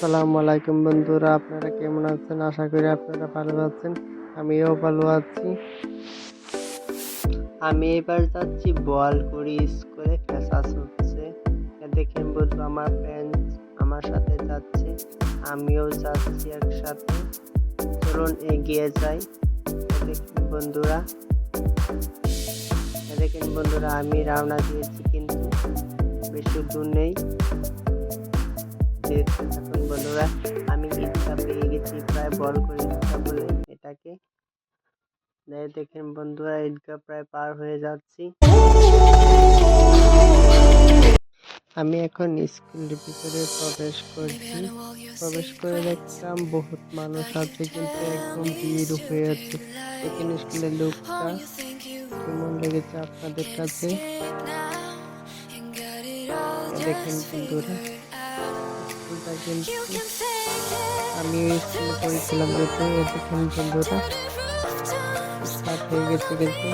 আসসালামু আলাইকুম বন্ধুরা, আপনারা কেমন আছেন? আশা করি আপনারা ভালো আছেন। আমিও ভালো আছি। আমি এবার যাচ্ছি বোয়ালকুড়ি স্কুলে, ক্লাস হচ্ছে। দেখেন বন্ধু, আমার ফ্রেন্ড আমার সাথে যাচ্ছে, আমিও যাচ্ছি একসাথে। চলুন এগিয়ে যাই। দেখেন বন্ধুরা, আমি রওনা দিয়েছি, কিন্তু বেশি দূর নেই। দেখুন বন্ধুরা, আমি ঈদগাহ পেয়ে গেছি, প্রায় বোয়ালকুড়ি ঈদগাহ বলে এটাকে। দেখেন বন্ধুরা, ঈদগাহ প্রায় পার হয়ে যাচ্ছি। আমি এখন স্কুলের ভিতরে প্রবেশ করছি। প্রবেশ করে দেখলাম বহুত মানুষ আছে, কিন্তু একদম ভিড় হয়ে আছে। এখানে স্কুলের লোকটা কেমন লেগেছে আপনাদের কাছে? দেখেন বন্ধুরা, স্কুলটা কিন্তু আমি স্কুলে পড়েছিলাম যেতে। দেখেন বন্ধুরা, স্টার্ট হয়ে গেছে কিন্তু।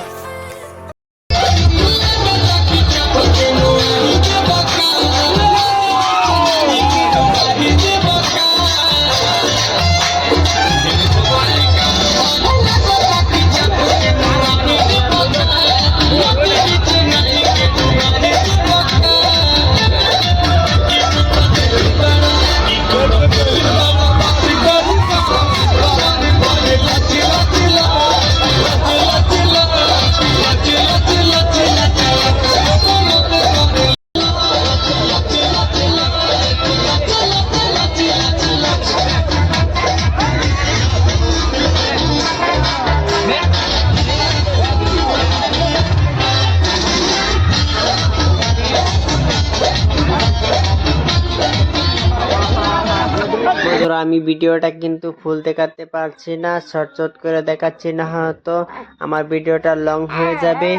আমি ভিডিওটা কিন্তু ফুল দেখাতে পারছি না, শর্ট করে দেখাচ্ছি, না হয়তো আমার ভিডিওটা লং হয়ে যাবে।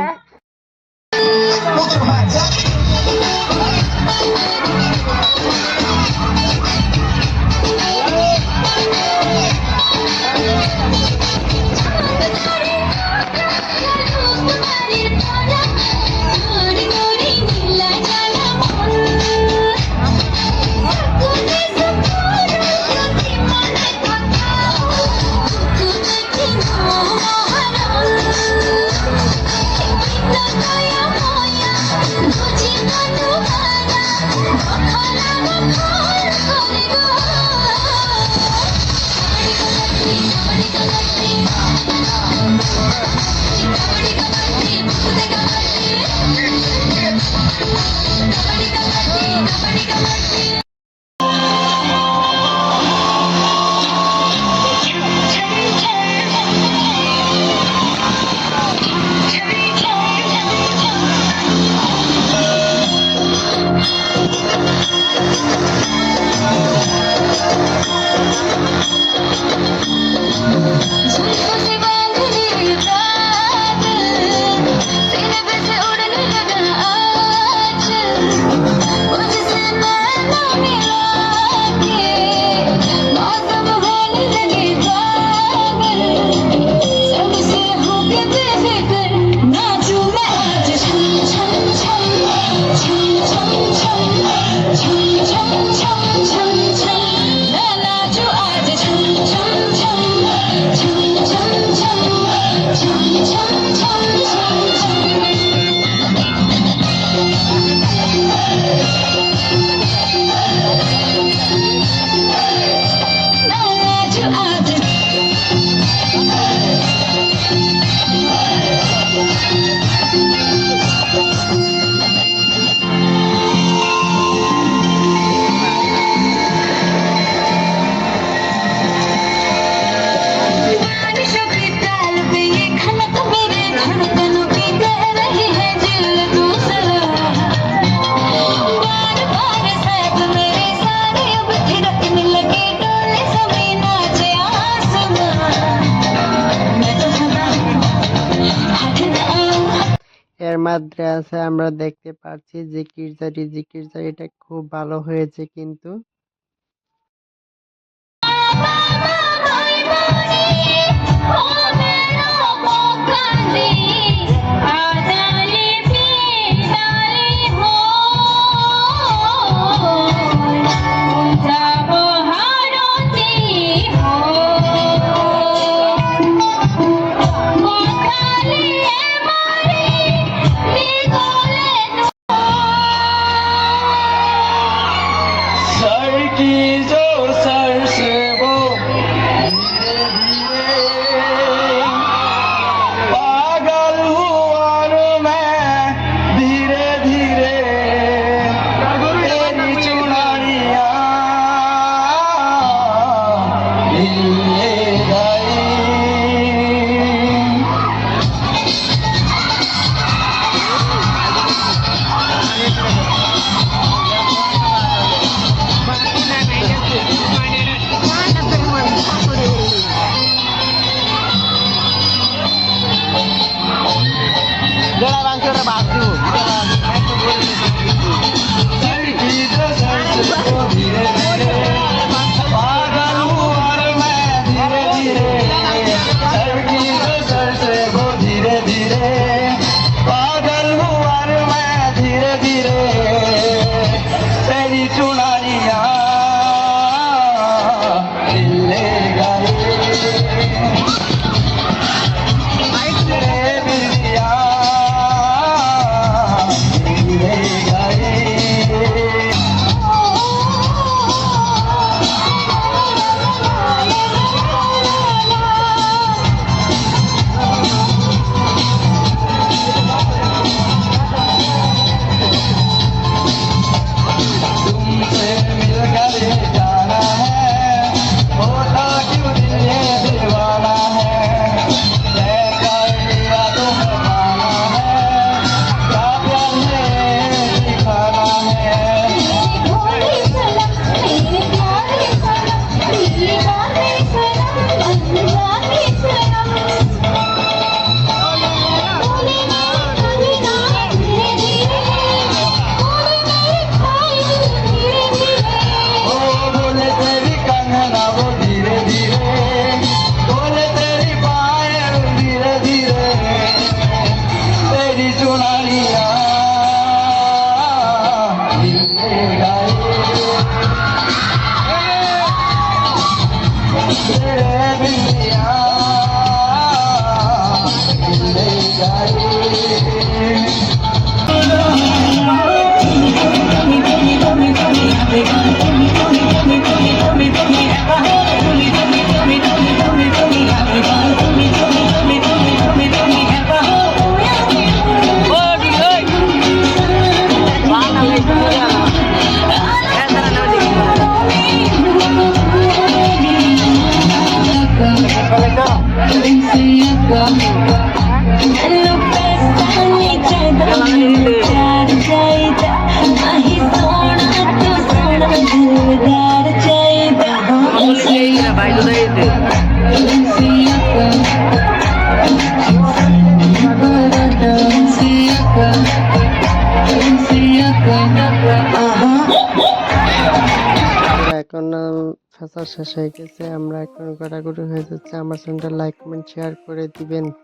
এর মাদ্রাসায় আমরা দেখতে পাচ্ছি জিকির জারি, এটা খুব ভালো হয়েছে কিন্তু। की जो सर से वो धीरे धीरे पागल हुआ रे मैं धीरे धीरे तेरी चुनरिया ले गई। এখন ফেসা শেষ হয়ে গেছে, আমরা এখন ঘোরাঘুরি হয়ে যাচ্ছে। আমার চ্যানেলটা লাইক কমেন্ট শেয়ার করে দিবেন।